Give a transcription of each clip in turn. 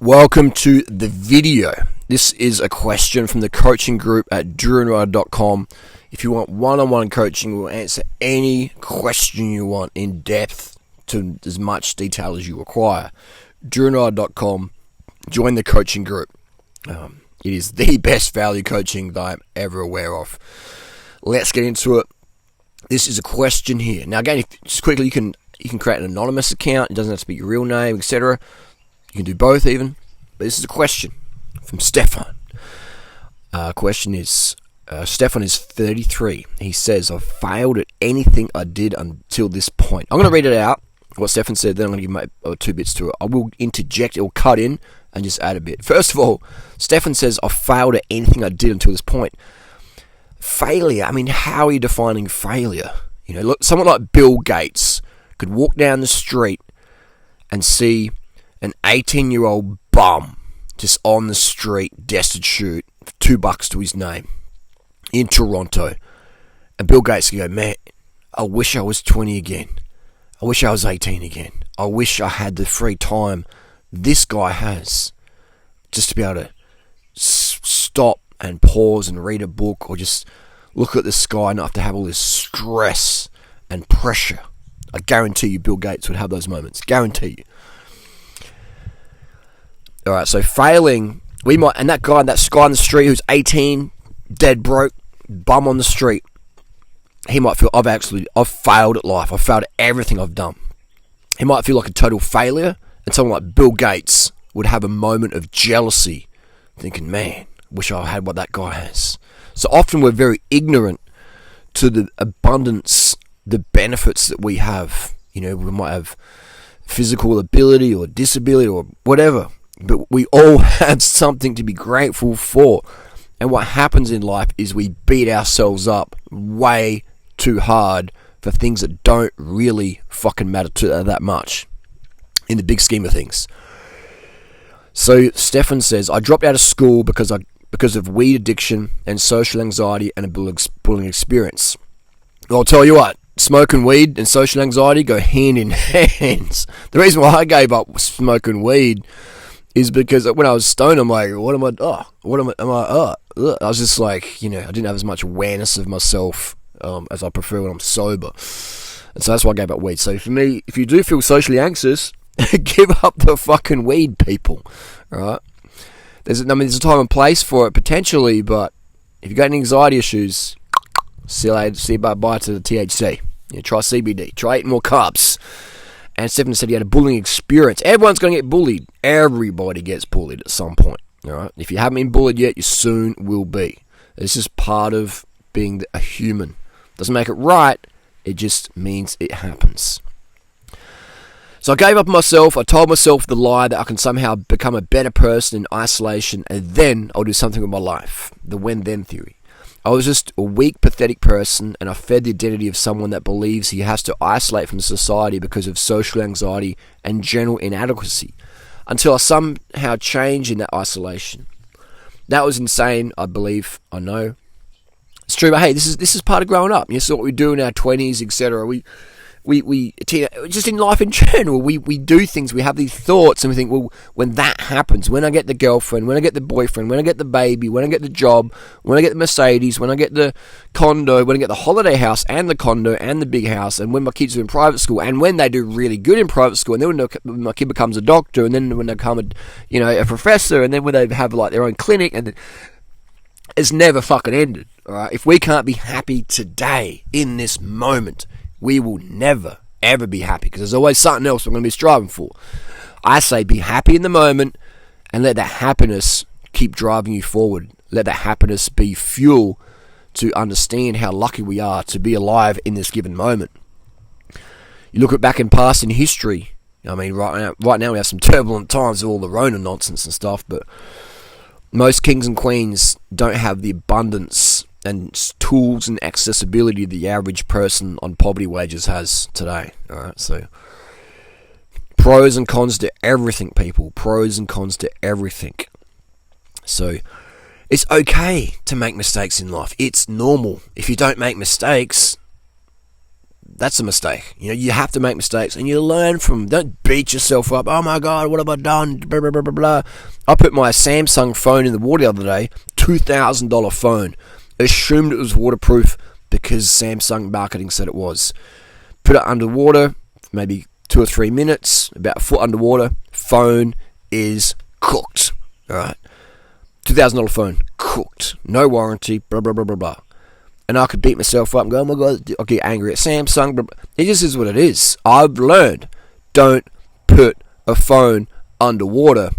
Welcome to the video. This is a question from the coaching group at Durianrider.com. If you want one-on-one coaching, we'll answer any question you want in depth to as much detail as you require. Durianrider.com. Join the coaching group. It is the best value coaching that I'm ever aware of. Let's get into it. This is a question here. Now again, just quickly, you can create an anonymous account. It doesn't have to be your real name, etc. You can do both even. But this is a question from Stefan. Question is, Stefan is 33. He says, I've failed at anything I did until this point. I'm going to read it out, what Stefan said, then I'm going to give my 2 bits to it. I will interject, it will cut in and just add a bit. First of all, Stefan says, I've failed at anything I did until this point. Failure, I mean, how are you defining failure? You know, look, someone like Bill Gates could walk down the street and see an 18-year-old bum just on the street, destitute, for $2 to his name in Toronto. And Bill Gates can go, man, I wish I was 20 again. I wish I was 18 again. I wish I had the free time this guy has just to be able to stop and pause and read a book or just look at the sky and not have to have all this stress and pressure. I guarantee you Bill Gates would have those moments. Guarantee you. Alright, so failing, we might, and that guy on the street who's 18, dead broke, bum on the street, he might feel, I've failed at life. I've failed at everything I've done. He might feel like a total failure, and someone like Bill Gates would have a moment of jealousy, thinking, man, wish I had what that guy has. So often we're very ignorant to the abundance, the benefits that we have. You know, we might have physical ability or disability or whatever, but we all have something to be grateful for. And what happens in life is we beat ourselves up way too hard for things that don't really fucking matter to that much in the big scheme of things. So Stefan says, I dropped out of school because of weed addiction and social anxiety and a bullying experience. Well, I'll tell you what, smoking weed and social anxiety go hand in hand. The reason why I gave up smoking weed is because when I was stoned, I'm like, I was just like, I didn't have as much awareness of myself as I prefer when I'm sober. And so that's why I gave up weed. So for me, if you do feel socially anxious, give up the fucking weed, people. Alright? There's a time and place for it, potentially, but if you've got any anxiety issues, see you later, see you bye to the THC. Try CBD, try eating more carbs. And Stephen said he had a bullying experience. Everyone's going to get bullied. Everybody gets bullied at some point. Alright? If you haven't been bullied yet, you soon will be. It's just part of being a human. Doesn't make it right, it just means it happens. So I gave up on myself. I told myself the lie that I can somehow become a better person in isolation and then I'll do something with my life. The when-then theory. I was just a weak, pathetic person, and I fed the identity of someone that believes he has to isolate from society because of social anxiety and general inadequacy, until I somehow changed in that isolation. That was insane, I believe, I know. It's true, but hey, this is part of growing up. This is what we do in our 20s, etc. We just in life in general, we do things, we have these thoughts, and we think, well, when that happens, when I get the girlfriend, when I get the boyfriend, when I get the baby, when I get the job, when I get the Mercedes, when I get the condo, when I get the holiday house and the condo and the big house, and when my kids are in private school, and when they do really good in private school, and then when my kid becomes a doctor, and then when they become a professor, and then when they have like their own clinic, and it's never fucking ended. All right, if we can't be happy today in this moment, we will never, ever be happy because there's always something else we're going to be striving for. I say be happy in the moment and let that happiness keep driving you forward. Let that happiness be fuel to understand how lucky we are to be alive in this given moment. You look back in past in history, I mean, right now we have some turbulent times with all the Rona nonsense and stuff, but most kings and queens don't have the abundance and tools and accessibility the average person on poverty wages has today. Alright, so pros and cons to everything, people. Pros and cons to everything. So it's okay to make mistakes in life. It's normal. If you don't make mistakes, That's a mistake. You have to make mistakes and you learn from them. Don't beat yourself up. Oh my God, what have I done? Blah, blah, blah, blah, blah. I put my Samsung phone in the water the other day, $2,000 phone. Assumed it was waterproof because Samsung marketing said it was. Put it underwater, maybe 2 or 3 minutes, about a foot underwater. Phone is cooked. Alright. $2,000 phone, cooked. No warranty, blah, blah, blah, blah, blah. And I could beat myself up and go, oh my God, I'll get angry at Samsung. Blah, blah. It just is what it is. I've learned, don't put a phone underwater,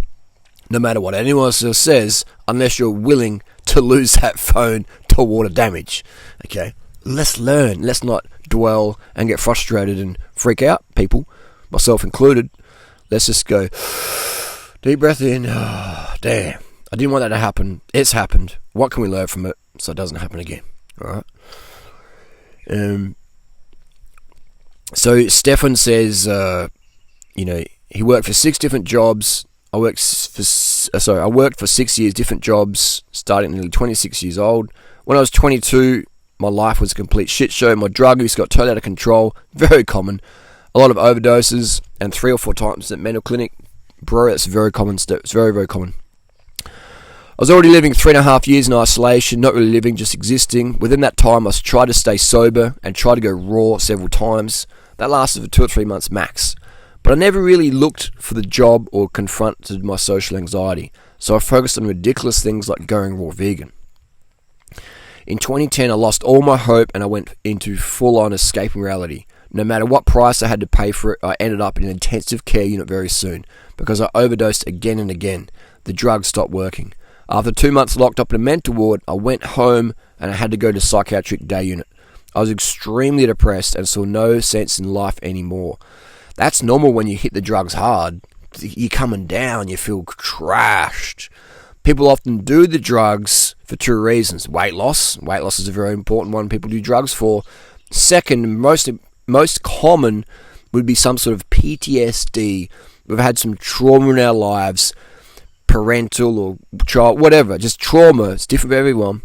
no matter what anyone else says, unless you're willing to lose that phone to water damage. Okay? Let's learn. Let's not dwell and get frustrated and freak out, people, myself included. Let's just go, deep breath in. Oh, damn. I didn't want that to happen. It's happened. What can we learn from it so it doesn't happen again? Alright. So Stefan says, he worked for 6 different jobs. I worked for 6 years, different jobs, starting at nearly 26 years old. When I was 22, my life was a complete shit show. My drug use got totally out of control. Very common. A lot of overdoses and 3 or 4 times at mental clinic. Bro, it's very common. It's very, very common. I was already living 3.5 years in isolation, not really living, just existing. Within that time, I tried to stay sober and tried to go raw several times. That lasted for 2 or 3 months max. But I never really looked for the job or confronted my social anxiety, so I focused on ridiculous things like going raw vegan. In 2010, I lost all my hope and I went into full-on escaping reality. No matter what price I had to pay for it, I ended up in an intensive care unit very soon because I overdosed again and again. The drug stopped working. After 2 months locked up in a mental ward, I went home and I had to go to psychiatric day unit. I was extremely depressed and saw no sense in life anymore. That's normal when you hit the drugs hard. You're coming down, you feel trashed. People often do the drugs for 2 reasons. Weight loss. Weight loss is a very important one people do drugs for. Second, most common would be some sort of PTSD. We've had some trauma in our lives, parental or child, whatever, just trauma. It's different for everyone.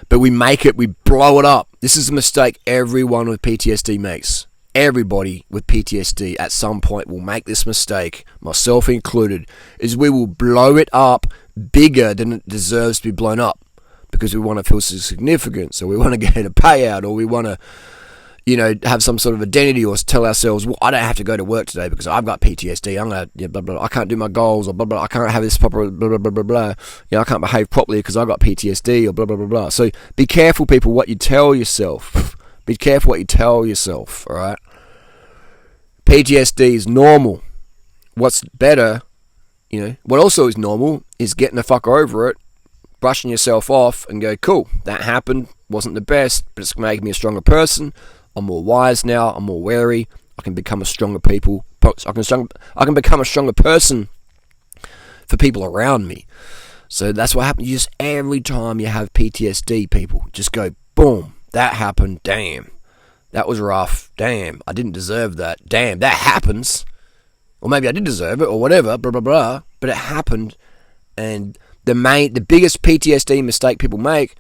But we blow it up. This is a mistake everyone with PTSD makes. Everybody with PTSD at some point will make this mistake, myself included, is we will blow it up bigger than it deserves to be blown up because we want to feel significant, so we want to get a payout, or we want to, have some sort of identity, or tell ourselves, well, I don't have to go to work today because I've got PTSD. I'm gonna, blah, blah, I can't do my goals, or blah, blah, I can't have this proper, blah, blah, blah, blah, blah. I can't behave properly because I've got PTSD, or blah, blah, blah, blah. So be careful, people, what you tell yourself. Be careful what you tell yourself, alright? PTSD is normal. What's better, what also is normal is getting the fuck over it, brushing yourself off and go, cool, that happened, wasn't the best, but it's making me a stronger person. I'm more wise now. I'm more wary. I can become a stronger people. I can become a stronger person for people around me. So that's what happens. Just every time you have PTSD, people just go, boom, that happened. Damn, that was rough. Damn, I didn't deserve that. Damn, that happens. Or maybe I did deserve it, or whatever. Blah blah blah. But it happened, and the biggest PTSD mistake people make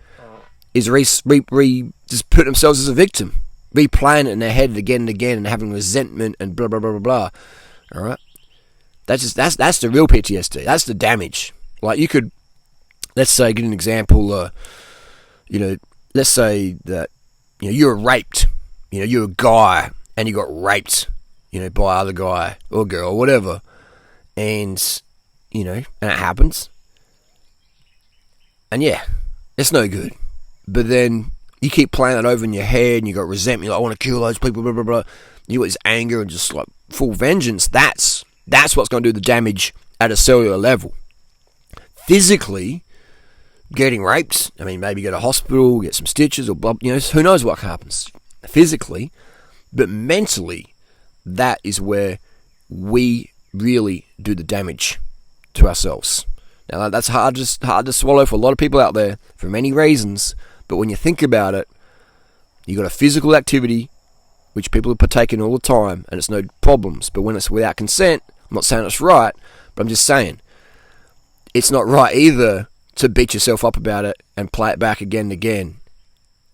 is just put themselves as a victim. Replaying it in their head again and again and having resentment and blah blah blah blah blah. Alright? That's the real PTSD. That's the damage. Like you could, let's say, give an example, let's say that you were raped. You're a guy and you got raped, by other guy or girl or whatever. And and it happens. And yeah, it's no good. But then you keep playing that over in your head and you got resentment, you're like, I want to kill those people, blah, blah, blah. You got this anger and just like full vengeance. That's what's going to do the damage at a cellular level. Physically, getting raped, maybe go to hospital, get some stitches or blah, who knows what happens physically. But mentally, that is where we really do the damage to ourselves. Now, that's hard to swallow for a lot of people out there for many reasons. But when you think about it, you got a physical activity, which people are partaking all the time, and it's no problems. But when it's without consent, I'm not saying it's right, but I'm just saying, it's not right either to beat yourself up about it and play it back again and again,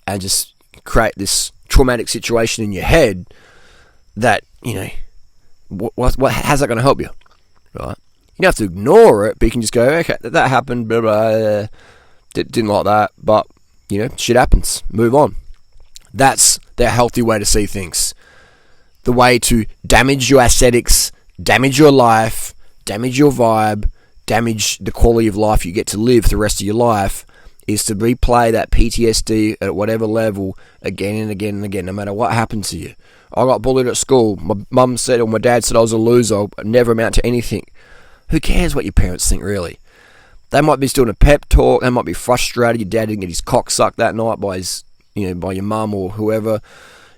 and just create this traumatic situation in your head that, you know, how's that going to help you, right? You don't have to ignore it, but you can just go, okay, that happened, blah, blah, didn't like that, but, you know, shit happens, move on. That's the healthy way to see things. The way to damage your aesthetics, damage your life, damage your vibe, damage the quality of life you get to live the rest of your life is to replay that PTSD at whatever level again and again and again, no matter what happened to you. I got bullied at school. My mum said, or my dad said I was a loser, I never amount to anything. Who cares what your parents think, really? They might be still in a pep talk. They might be frustrated. Your dad didn't get his cock sucked that night by his, you know, by your mum or whoever.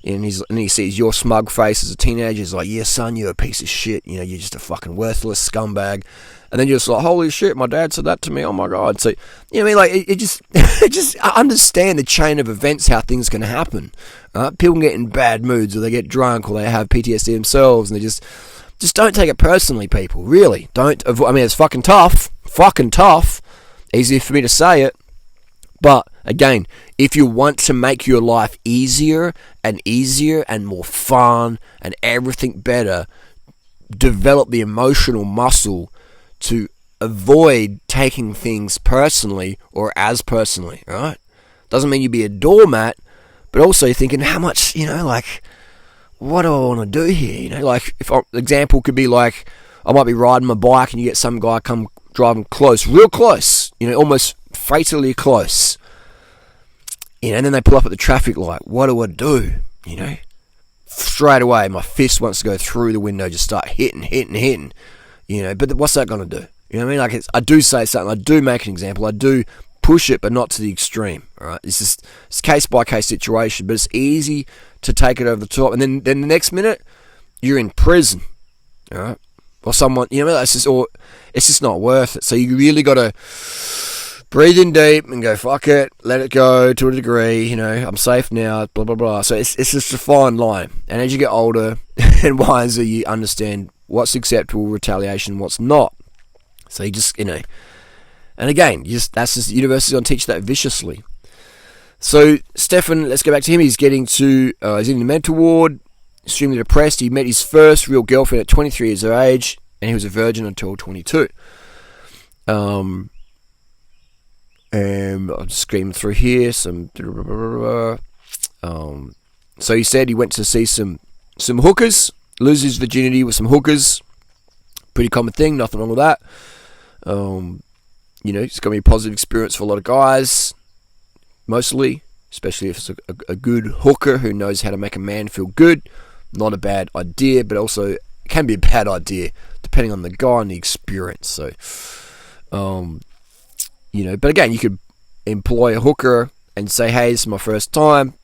And he sees your smug face as a teenager. He's like, yeah, son, you're a piece of shit. You know, you're just a fucking worthless scumbag. And then you're just like, holy shit, my dad said that to me. Oh my God. So, you know what I mean? Like, it just, I understand the chain of events, how things can happen. People get in bad moods, or they get drunk, or they have PTSD themselves, and they just don't take it personally, people. Really. Don't. I mean, it's fucking tough. Easy for me to say it. But, again, if you want to make your life easier and more fun and everything better, develop the emotional muscle to avoid taking things personally or as personally, right? Doesn't mean you be a doormat, but also thinking how much, you know, like, what do I want to do here? You know, like, example could be like, I might be riding my bike and you get some guy come driving close, real close, you know, almost fatally close. You know, and then they pull up at the traffic light. What do I do? You know, straight away, my fist wants to go through the window, just start hitting. You know, but what's that going to do? You know what I mean? Like, I do say something, I do make an example, I do push it, but not to the extreme. All right, it's case by case situation, but it's easy to take it over the top, and then the next minute you're in prison. All right, or someone, you know, it's just not worth it. So you really got to breathe in deep and go, fuck it, let it go to a degree, you know, I'm safe now, blah, blah, blah. So it's just a fine line. And as you get older and wiser, you understand what's acceptable retaliation, what's not. So you just, you know, and again, that's just, the university's going to teach that viciously. So Stefan, let's go back to him. He's he's in the mental ward, extremely depressed. He met his first real girlfriend at 23 years of age, and he was a virgin until 22. And I'm just screaming through here. So he said he went to see some hookers, lose his virginity with some hookers. Pretty common thing, nothing wrong with that. You know, it's going to be a positive experience for a lot of guys, mostly, especially if it's a good hooker who knows how to make a man feel good. Not a bad idea, but also it can be a bad idea depending on the guy and the experience. So, you know, but again, you could employ a hooker and say, hey, this is my first time.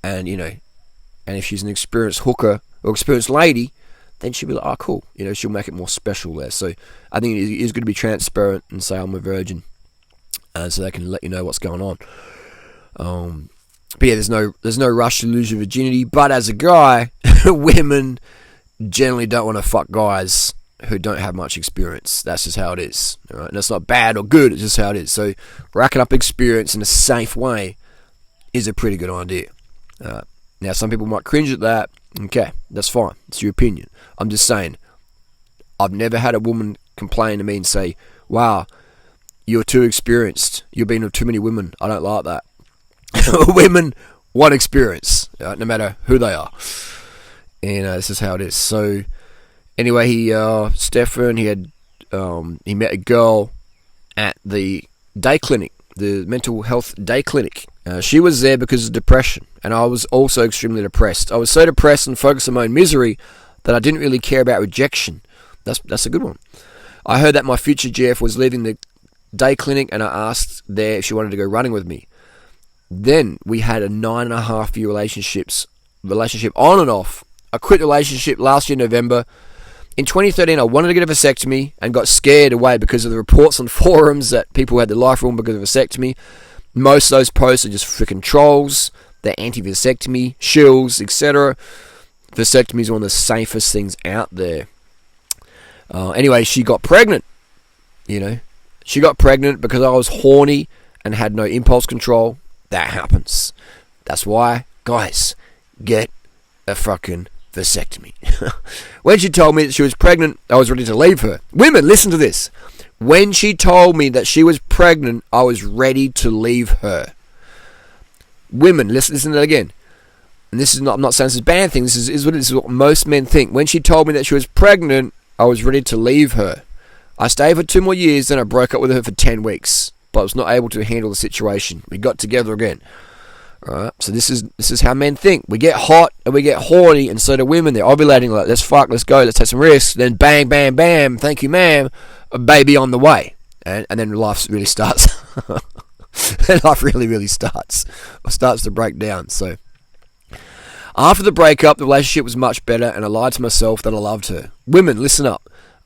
And, you know, and if she's an experienced hooker or experienced lady, then she'll be like, oh, cool. You know, she'll make it more special there. So I think it is good to be transparent and say I'm a virgin. So they can let you know what's going on. But yeah, there's no rush to lose your virginity. But as a guy, women generally don't want to fuck guys who don't have much experience. That's just how it is. All right? And that's not bad or good, it's just how it is. So racking up experience in a safe way is a pretty good idea. Now, some people might cringe at that. Okay, that's fine. It's your opinion. I'm just saying, I've never had a woman complain to me and say, wow, you're too experienced. You've been with too many women. I don't like that. Women want experience, no matter who they are. And this is how it is. So anyway, Stefan, he met a girl at the day clinic, the mental health day clinic. She was there because of depression, and I was also extremely depressed. I was so depressed and focused on my own misery that I didn't really care about rejection. That's a good one. I heard that my future GF was leaving the day clinic, and I asked there if she wanted to go running with me. Then we had a 9.5-year relationship on and off. I quit the relationship last year, November. In 2013, I wanted to get a vasectomy and got scared away because of the reports on forums that people had their life ruined because of vasectomy. Most of those posts are just freaking trolls. They're anti-vasectomy, shills, etc. Vasectomy is one of the safest things out there. Anyway, she got pregnant. You know, she got pregnant because I was horny and had no impulse control. That happens. That's why, guys, get a fucking vasectomy. When she told me that she was pregnant, I was ready to leave her. Women, listen to this. When she told me that she was pregnant, I was ready to leave her. Women, listen to that again. And this is not, I'm not saying this is a bad thing. This is what most men think. When she told me that she was pregnant, I was ready to leave her. I stayed for 2 more years, then I broke up with her for 10 weeks. But I was not able to handle the situation. We got together again. Alright, so this is how men think. We get hot and we get horny, and so do women. They're ovulating like, let's fuck, let's go, let's take some risks. Then bang, bam, bam, thank you, ma'am, a baby on the way. And then life really starts. Then life really starts. Or starts to break down. So after the breakup, the relationship was much better, and I lied to myself that I loved her. Women, listen up.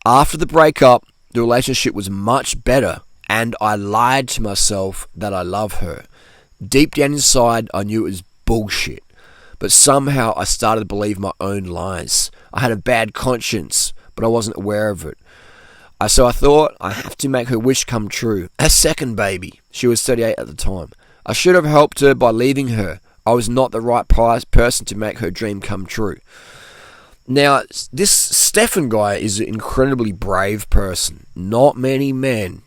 After the breakup, the relationship was much better, and I lied to myself that I love her. Deep down inside, I knew it was bullshit. But somehow I started to believe my own lies. I had a bad conscience, but I wasn't aware of it. So I thought, I have to make her wish come true. A second baby. She was 38 at the time. I should have helped her by leaving her. I was not the right person to make her dream come true. Now, this Stefan guy is an incredibly brave person. Not many men.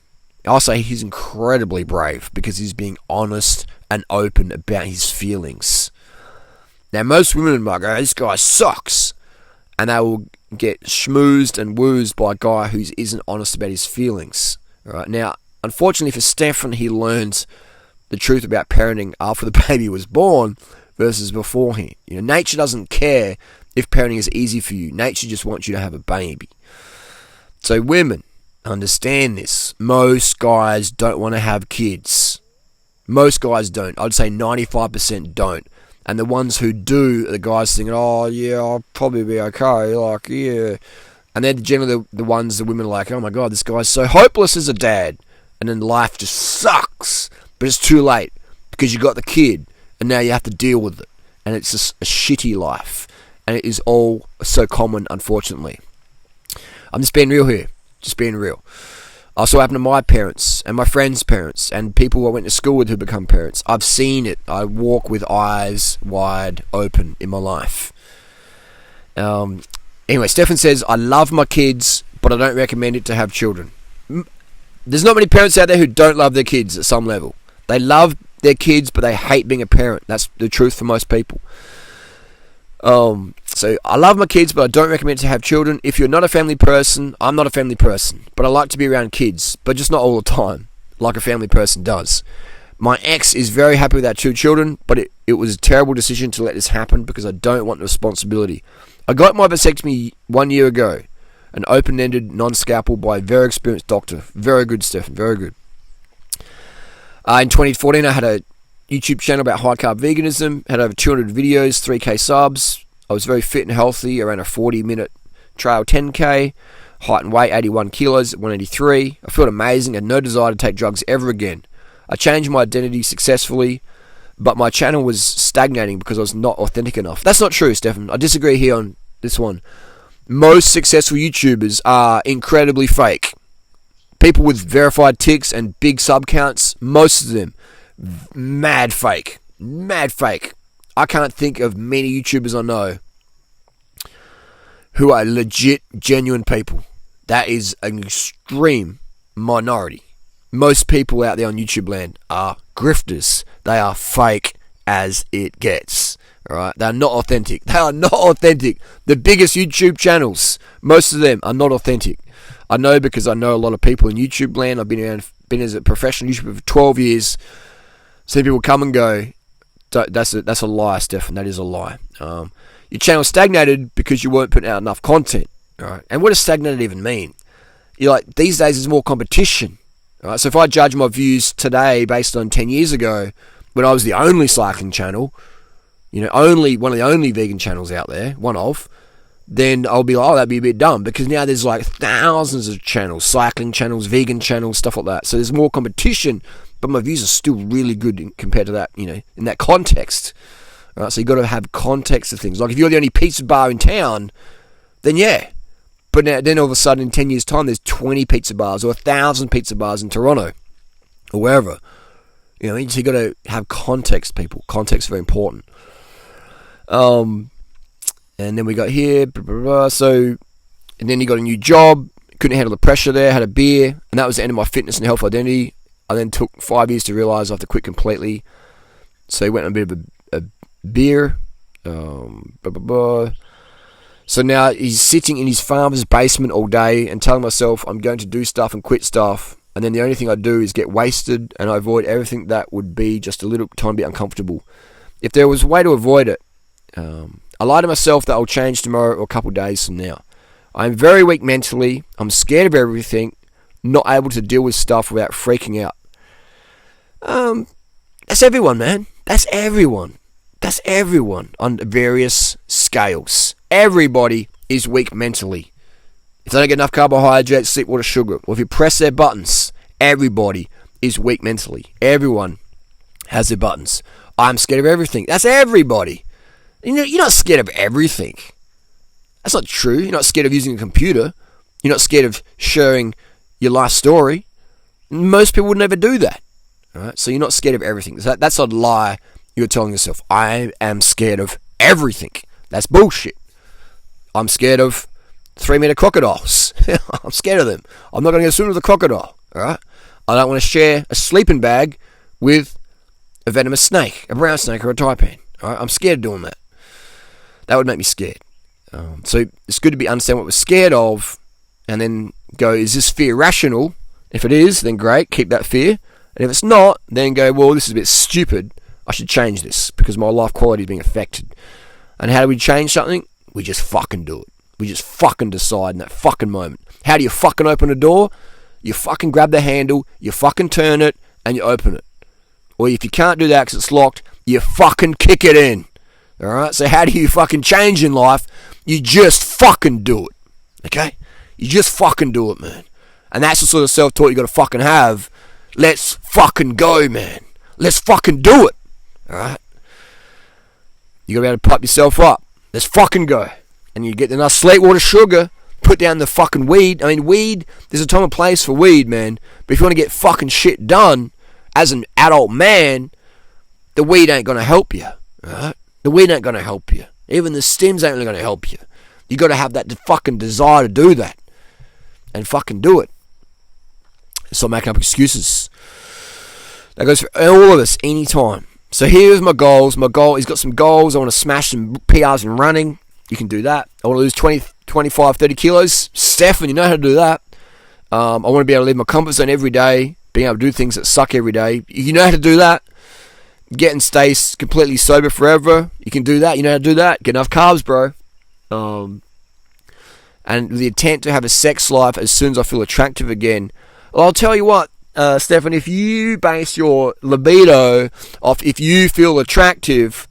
I'll say he's incredibly brave because he's being honest and open about his feelings. Now, most women might go, this guy sucks. And they will get schmoozed and woozed by a guy who isn't honest about his feelings. Right? Now, unfortunately for Stefan, he learns the truth about parenting after the baby was born versus beforehand. Nature doesn't care if parenting is easy for you. Nature just wants you to have a baby. So women, understand this. Most guys don't want to have kids. Most guys don't. I'd say 95% don't. And the ones who do are the guys thinking, oh, yeah, I'll probably be okay. Like, yeah. And they're generally the ones the women are like, oh, my God, this guy's so hopeless as a dad. And then life just sucks. But it's too late because you got the kid. And now you have to deal with it. And it's just a shitty life. And it is all so common, unfortunately. I'm just being real here. Just being real. Also happened to my parents and my friends' parents and people I went to school with who become parents. I've seen it. I walk with eyes wide open in my life. Anyway, Stefan says, I love my kids, but I don't recommend it to have children. There's not many parents out there who don't love their kids at some level. They love their kids, but they hate being a parent. That's the truth for most people. So I love my kids, but I don't recommend to have children. If you're not a family person, I'm not a family person, but I like to be around kids, but just not all the time, like a family person does. My ex is very happy with our 2 children, but it was a terrible decision to let this happen because I don't want the responsibility. I got my vasectomy 1 year ago, an open-ended, non-scalpel by a very experienced doctor. Very good, Stefan, very good. In 2014, I had a YouTube channel about high-carb veganism, had over 200 videos, 3K subs. I was very fit and healthy, around a 40-minute trail 10K, height and weight 81 kilos at 183. I felt amazing and no desire to take drugs ever again. I changed my identity successfully, but my channel was stagnating because I was not authentic enough. That's not true, Stefan. I disagree here on this one. Most successful YouTubers are incredibly fake. People with verified ticks and big sub counts, most of them, mad fake. Mad fake. I can't think of many YouTubers I know who are legit, genuine people. That is an extreme minority. Most people out there on YouTube land are grifters. They are fake as it gets. Alright? They are not authentic. They are not authentic. The biggest YouTube channels, most of them are not authentic. I know because I know a lot of people in YouTube land. I've been as a professional YouTuber for 12 years. See people come and go. That's a lie, Stefan. That is a lie. Your channel stagnated because you weren't putting out enough content. All right. And what does stagnated even mean? You're like, these days there's more competition. All right. So if I judge my views today based on 10 years ago, when I was the only cycling channel, only one of the only vegan channels out there, then I'll be like, oh, that'd be a bit dumb, because now there's like thousands of channels, cycling channels, vegan channels, stuff like that. So there's more competition, but my views are still really good compared to that, in that context. All right, so you've got to have context of things. Like if you're the only pizza bar in town, then yeah. But then all of a sudden in 10 years' time, there's 20 pizza bars or 1,000 pizza bars in Toronto or wherever. So you've got to have context, people. Context is very important. And then we got here. Blah, blah, blah. So, and then he got a new job. Couldn't handle the pressure there. Had a beer, and that was the end of my fitness and health identity. I then took 5 years to realise I have to quit completely. So he went on a bit of a beer. Blah, blah, blah. So now he's sitting in his father's basement all day and telling myself I'm going to do stuff and quit stuff. And then the only thing I do is get wasted, and I avoid everything that would be just a little tiny bit uncomfortable. If there was a way to avoid it, I lie to myself that I'll change tomorrow or a couple of days from now. I'm very weak mentally. I'm scared of everything. Not able to deal with stuff without freaking out. That's everyone, man. That's everyone. That's everyone on various scales. Everybody is weak mentally. If they don't get enough carbohydrates, sleep, water, sugar, or if you press their buttons, everybody is weak mentally. Everyone has their buttons. I'm scared of everything. That's everybody. You're not scared of everything. That's not true. You're not scared of using a computer. You're not scared of sharing your life story. Most people would never do that. All right? So you're not scared of everything. That's a lie you're telling yourself. I am scared of everything. That's bullshit. I'm scared of 3-meter crocodiles. I'm scared of them. I'm not going to go swim with a crocodile. All right? I don't want to share a sleeping bag with a venomous snake, a brown snake or a taipan. All right? I'm scared of doing that. That would make me scared. So it's good to understand what we're scared of, and then go, is this fear rational? If it is, then great, keep that fear. And if it's not, then go, well, this is a bit stupid. I should change this because my life quality is being affected. And how do we change something? We just fucking do it. We just fucking decide in that fucking moment. How do you fucking open a door? You fucking grab the handle, you fucking turn it, and you open it. Or if you can't do that because it's locked, you fucking kick it in. Alright? So how do you fucking change in life? You just fucking do it. Okay? You just fucking do it, man. And that's the sort of self-talk you gotta fucking have. Let's fucking go, man. Let's fucking do it. Alright? You gotta be able to pipe yourself up. Let's fucking go. And you get enough sleep, water, sugar, put down the fucking weed. I mean, weed, there's a time and place for weed, man. But if you want to get fucking shit done as an adult man, the weed ain't gonna help you. Alright? The weed ain't gonna help you. Even the stims ain't really gonna help you. You gotta have that fucking desire to do that. And fucking do it. Stop making up excuses. That goes for all of us, anytime. So here's my goals. My goal, he's got some goals. I want to smash some PRs in running. You can do that. I want to lose 20, 25, 30 kilos. Stefan, you know how to do that. I want to be able to leave my comfort zone every day. Being able to do things that suck every day. You know how to do that. Get and stay completely sober forever. You can do that. You know how to do that. Get enough carbs, bro. And the intent to have a sex life as soon as I feel attractive again. Well, I'll tell you what, Stefan, if you base your libido off if you feel attractive,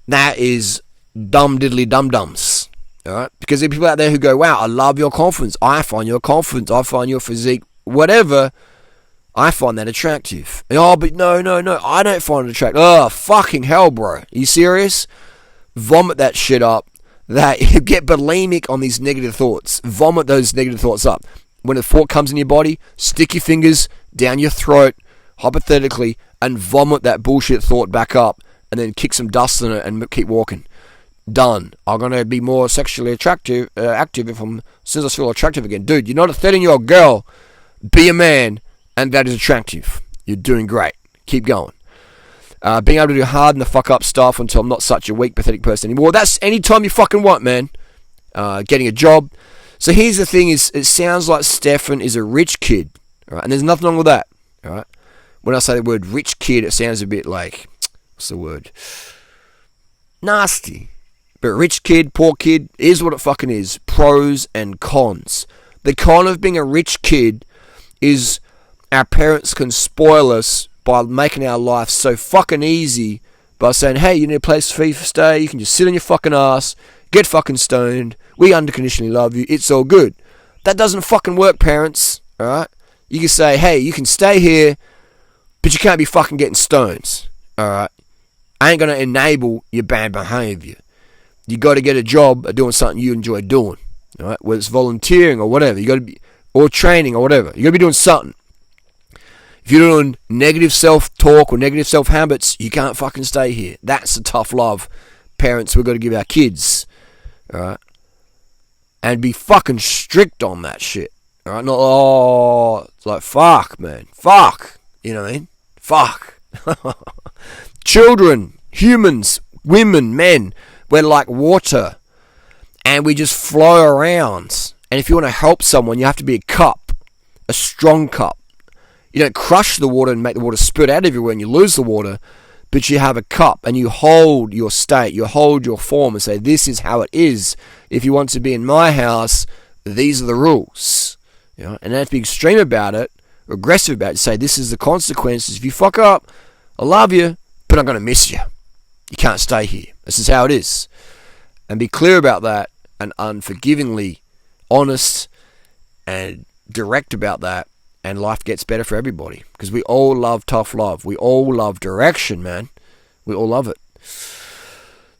that is dumb diddly dum-dums. Alright? Because there are people out there who go, wow, I love your confidence. I find your confidence. I find your physique, whatever. I find that attractive. Oh, but no, I don't find it attractive. Oh, fucking hell, bro. Are you serious? Vomit that shit up. That you get bulimic on these negative thoughts. Vomit those negative thoughts up. When a thought comes in your body, stick your fingers down your throat, hypothetically, and vomit that bullshit thought back up, and then kick some dust in it and keep walking. Done. I'm going to be more sexually active if I'm, as soon as I feel attractive again. Dude, you're not a 13-year-old girl. Be a man, and that is attractive. You're doing great. Keep going. Being able to do hard and the fuck up stuff until I'm not such a weak, pathetic person anymore. That's any time you fucking want, man. Getting a job. So here's the thing: is it sounds like Stefan is a rich kid, right? And there's nothing wrong with that, all right? When I say the word rich kid, it sounds a bit like, what's the word? Nasty. But rich kid, poor kid, is what it fucking is. Pros and cons. The con of being a rich kid is our parents can spoil us by making our life so fucking easy by saying, hey, you need a place for you to stay, you can just sit on your fucking ass, get fucking stoned, we unconditionally love you, it's all good. That doesn't fucking work, parents, alright? You can say, hey, you can stay here, but you can't be fucking getting stones, alright? I ain't gonna enable your bad behaviour. You gotta get a job at doing something you enjoy doing, alright? Whether it's volunteering or whatever, you gotta be, or training or whatever, you gotta be doing something. If you're doing negative self-talk or negative self-habits, you can't fucking stay here. That's the tough love parents we've got to give our kids, alright? And be fucking strict on that shit, alright? Not, it's like, fuck, man. Fuck. You know what I mean? Fuck. Children, humans, women, men, we're like water. And we just flow around. And if you want to help someone, you have to be a cup. A strong cup. You don't crush the water and make the water spurt out everywhere and you lose the water. But you have a cup and you hold your state. You hold your form and say, this is how it is. If you want to be in my house, these are the rules. You know? And don't have to be extreme about it. Or aggressive about it. Say, this is the consequences. If you fuck up, I love you, but I'm going to miss you. You can't stay here. This is how it is. And be clear about that and unforgivingly honest and direct about that, and life gets better for everybody. Because we all love tough love. We all love direction, man. We all love it.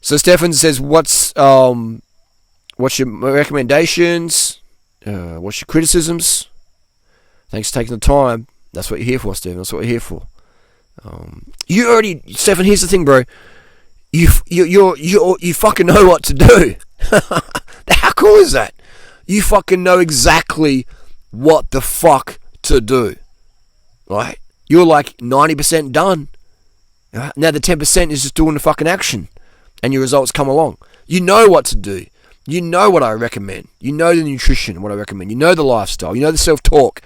So Stefan says, what's your recommendations? What's your criticisms? Thanks for taking the time. That's what you're here for, Stefan. That's what you're here for. You already, Stefan, here's the thing, bro. You fucking know what to do. How cool is that? You fucking know exactly what the fuck to do. Right? You're like 90% done. Right? Now the 10% is just doing the fucking action. And your results come along. You know what to do. You know what I recommend. You know the nutrition, what I recommend. You know the lifestyle. You know the self-talk.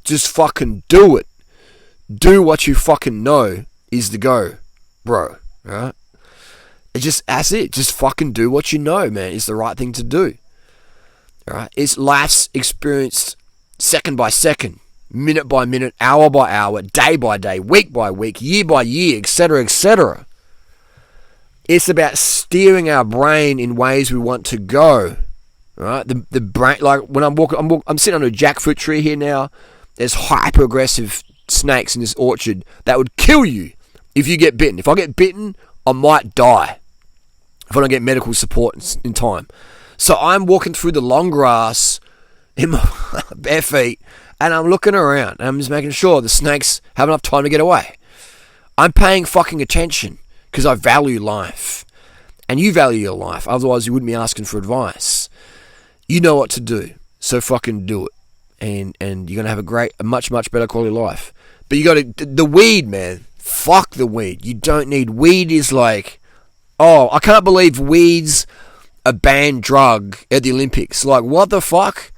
Just fucking do it. Do what you fucking know is the go, bro. Right? That's it. Just fucking do what you know, man. It's the right thing to do. Alright? It's life's experienced second by second, minute by minute, hour by hour, day by day, week by week, year by year, etc., etc. It's about steering our brain in ways we want to go. Right? The brain, like when I'm sitting under a jackfruit tree here now. There's hyper aggressive snakes in this orchard that would kill you if you get bitten. If I get bitten, I might die if I don't get medical support in time. So I'm walking through the long grass in my bare feet, and I'm looking around, and I'm just making sure the snakes have enough time to get away. I'm paying fucking attention because I value life, and you value your life. Otherwise, you wouldn't be asking for advice. You know what to do, so fucking do it, and you're gonna have a much better quality life. But you got to the weed, man. Fuck the weed. You don't need weed. Is like, oh, I can't believe weed's a banned drug at the Olympics. Like, what the fuck?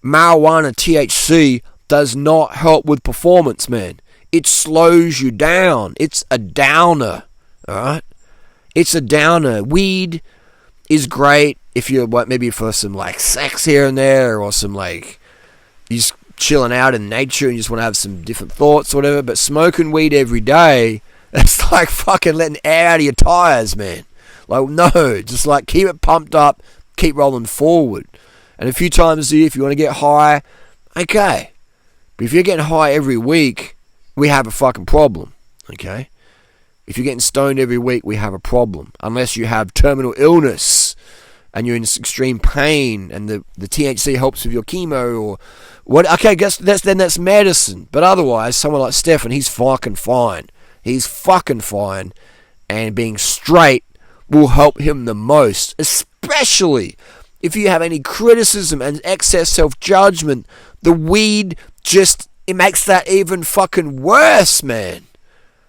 Marijuana, THC, does not help with performance, man. It slows you down. It's a downer, alright? It's a downer. Weed is great if you're, maybe for some, like, sex here and there, or some, like, you're just chilling out in nature and you just want to have some different thoughts or whatever. But smoking weed every day, it's like fucking letting air out of your tires, man. Like, no, just like keep it pumped up, keep rolling forward. And a few times a year, if you want to get high, okay. But if you're getting high every week, we have a fucking problem, okay? If you're getting stoned every week, we have a problem. Unless you have terminal illness and you're in extreme pain and the THC helps with your chemo or what. Okay, guess that's medicine. But otherwise, someone like Stefan, he's fucking fine. He's fucking fine. And being straight will help him the most, especially if you have any criticism and excess self-judgment. The weed it makes that even fucking worse, man.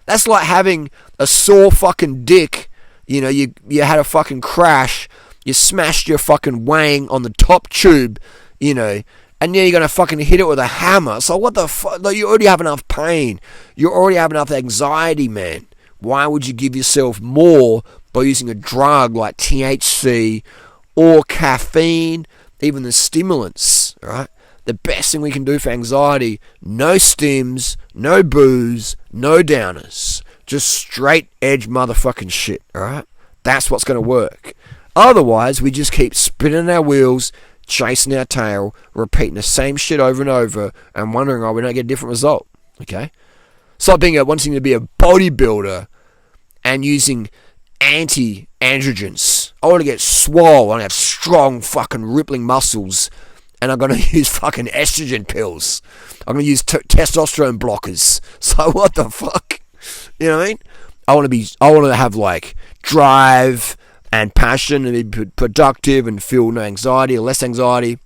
That's like having a sore fucking dick. You know, you had a fucking crash, you smashed your fucking wang on the top tube, you know, and then you're going to fucking hit it with a hammer. So what the fuck? Like, you already have enough pain. You already have enough anxiety, man. Why would you give yourself more by using a drug like THC or caffeine, even the stimulants, right? The best thing we can do for anxiety, no stims, no booze, no downers. Just straight edge motherfucking shit, alright? That's what's going to work. Otherwise, we just keep spinning our wheels, chasing our tail, repeating the same shit over and over, and wondering why we don't get a different result, okay? It's like wanting to be a bodybuilder and using anti-androgens. I want to get swole, I want to have strong fucking rippling muscles, and I'm going to use fucking estrogen pills. I'm going to use testosterone blockers. So what the fuck? You know what I mean? I want to have like drive, and passion and be productive and feel no anxiety or less anxiety,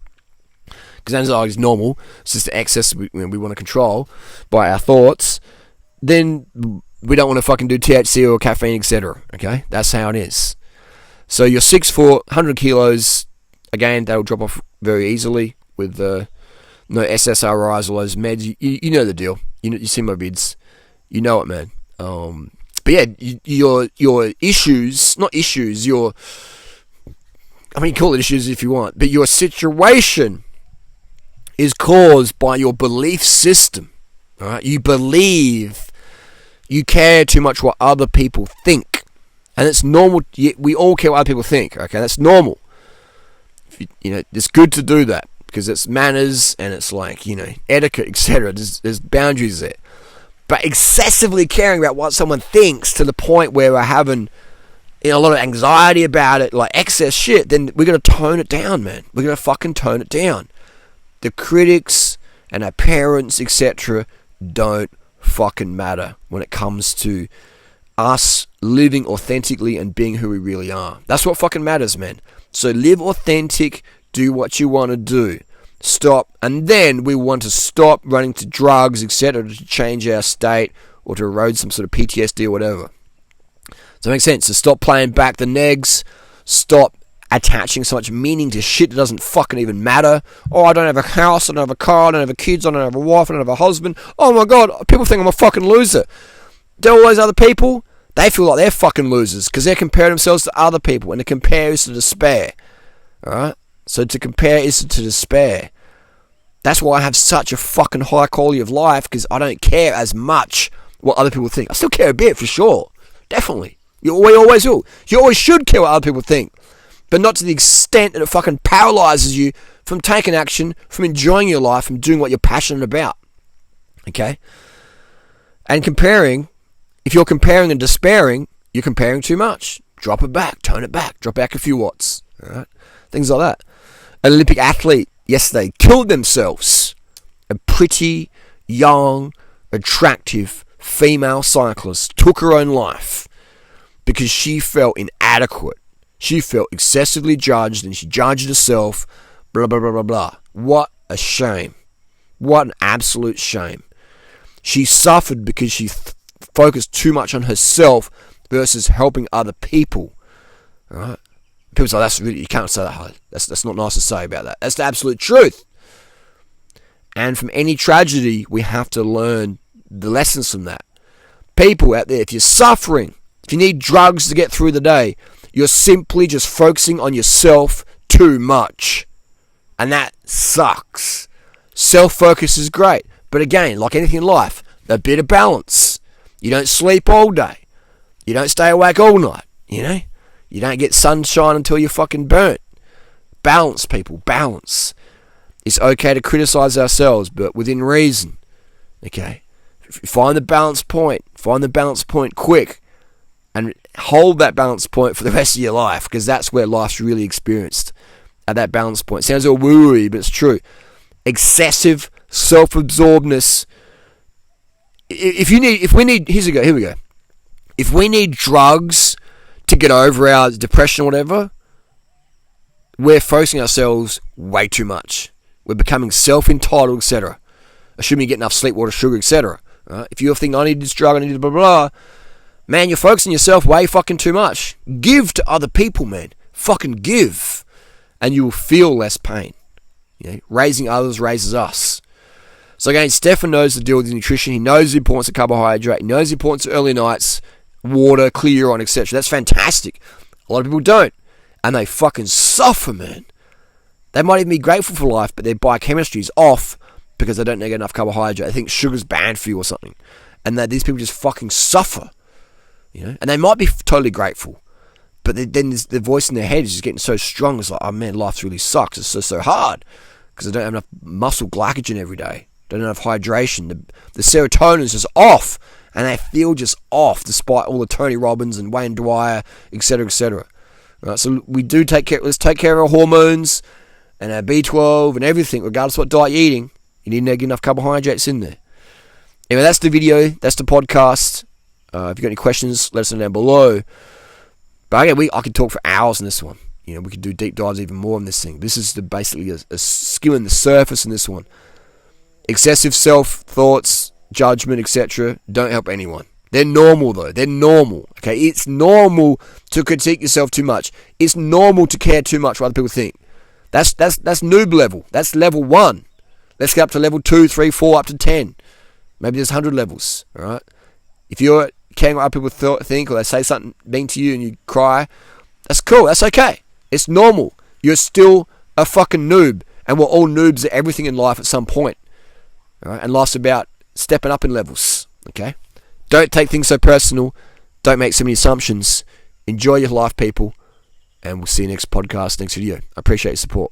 because anxiety is normal, it's just the excess we want to control by our thoughts, then we don't want to fucking do THC or caffeine, etc. Okay, that's how it is. So you're 6'4", 100 kilos, again, that'll drop off very easily with no SSRIs or those meds. You know the deal. You see my vids. You know it, man. But yeah, your issues, not issues, you call it issues if you want, but your situation is caused by your belief system. All right, you believe you care too much what other people think, and it's normal. We all care what other people think. Okay, that's normal. It's good to do that because it's manners and it's like etiquette, etc. There's boundaries there. But excessively caring about what someone thinks to the point where we're having a lot of anxiety about it, like excess shit, then we're going to tone it down, man. We're going to fucking tone it down. The critics and our parents, etc., don't fucking matter when it comes to us living authentically and being who we really are. That's what fucking matters, man. So live authentic, do what you want to do. Stop, and then we want to stop running to drugs, etc., to change our state or to erode some sort of PTSD or whatever. Does that make sense? So stop playing back the negs, stop attaching so much meaning to shit that doesn't fucking even matter. Oh, I don't have a house, I don't have a car, I don't have kids, I don't have a wife, I don't have a husband. Oh my god, people think I'm a fucking loser. Do all those other people, they feel like they're fucking losers because they're comparing themselves to other people, and to compare is to despair. Alright? So to compare is to despair. That's why I have such a fucking high quality of life, because I don't care as much what other people think. I still care a bit, for sure. Definitely. You always will. You always should care what other people think. But not to the extent that it fucking paralyzes you from taking action, from enjoying your life, from doing what you're passionate about. Okay? And comparing, if you're comparing and despairing, you're comparing too much. Drop it back. Tone it back. Drop back a few watts. Alright? Things like that. An Olympic athlete yesterday killed themselves. A pretty, young, attractive female cyclist took her own life because she felt inadequate. She felt excessively judged and she judged herself. Blah, blah, blah, blah, blah. What a shame. What an absolute shame. She suffered because she focused too much on herself versus helping other people. Alright? People say, that's really, you can't say that. That's not nice to say about that. That's the absolute truth. And from any tragedy, we have to learn the lessons from that. People out there, if you're suffering, if you need drugs to get through the day, you're simply just focusing on yourself too much. And that sucks. Self-focus is great. But again, like anything in life, a bit of balance. You don't sleep all day. You don't stay awake all night. You don't get sunshine until you're fucking burnt. Balance, people. Balance. It's okay to criticize ourselves, but within reason. Okay? Find the balance point. Find the balance point quick. And hold that balance point for the rest of your life, because that's where life's really experienced. At that balance point. Sounds all woo-y, but it's true. Excessive self-absorbedness. Here we go. If we need drugs to get over our depression or whatever, we're focusing ourselves way too much. We're becoming self-entitled, etc. Assuming you get enough sleep, water, sugar, etc. If you're thinking, I need this drug, I need blah, blah, blah, man, you're focusing yourself way fucking too much. Give to other people, man. Fucking give. And you will feel less pain. Raising others raises us. So again, Stefan knows the deal with his nutrition. He knows the importance of carbohydrate. He knows the importance of early nights, water, clear on, etc. That's fantastic. A lot of people don't. And they fucking suffer, man. They might even be grateful for life, but their biochemistry is off because they don't get enough carbohydrate. They think sugar's bad for you or something. And that these people just fucking suffer. And they might be totally grateful. But then the voice in their head is just getting so strong. It's like, oh man, life really sucks. It's so hard. Because they don't have enough muscle glycogen every day. Don't have enough hydration. The serotonin is just off. And they feel just off despite all the Tony Robbins and Wayne Dwyer, etc., etc. Right, so we do let's take care of our hormones and our B12 and everything, regardless of what diet you're eating. You need to get enough carbohydrates in there. Anyway, that's the video. That's the podcast. If you've got any questions, let us know down below. But again, I could talk for hours on this one. We could do deep dives even more on this thing. This is basically a skimming the surface in this one. Excessive self-thoughts, judgment, etc. don't help anyone. They're normal, though. They're normal. Okay, it's normal to critique yourself too much. It's normal to care too much what other people think. That's noob level. That's level 1. Let's get up to level 2, 3, 4, up to 10. Maybe there's 100 levels. All right. If you're caring what other people think, or they say something mean to you and you cry, that's cool. That's okay. It's normal. You're still a fucking noob, and we're all noobs at everything in life at some point. All right? And life's about stepping up in levels. Okay. Don't take things so personal. Don't make so many assumptions. Enjoy your life, people. And we'll see you next podcast, next video. I appreciate your support.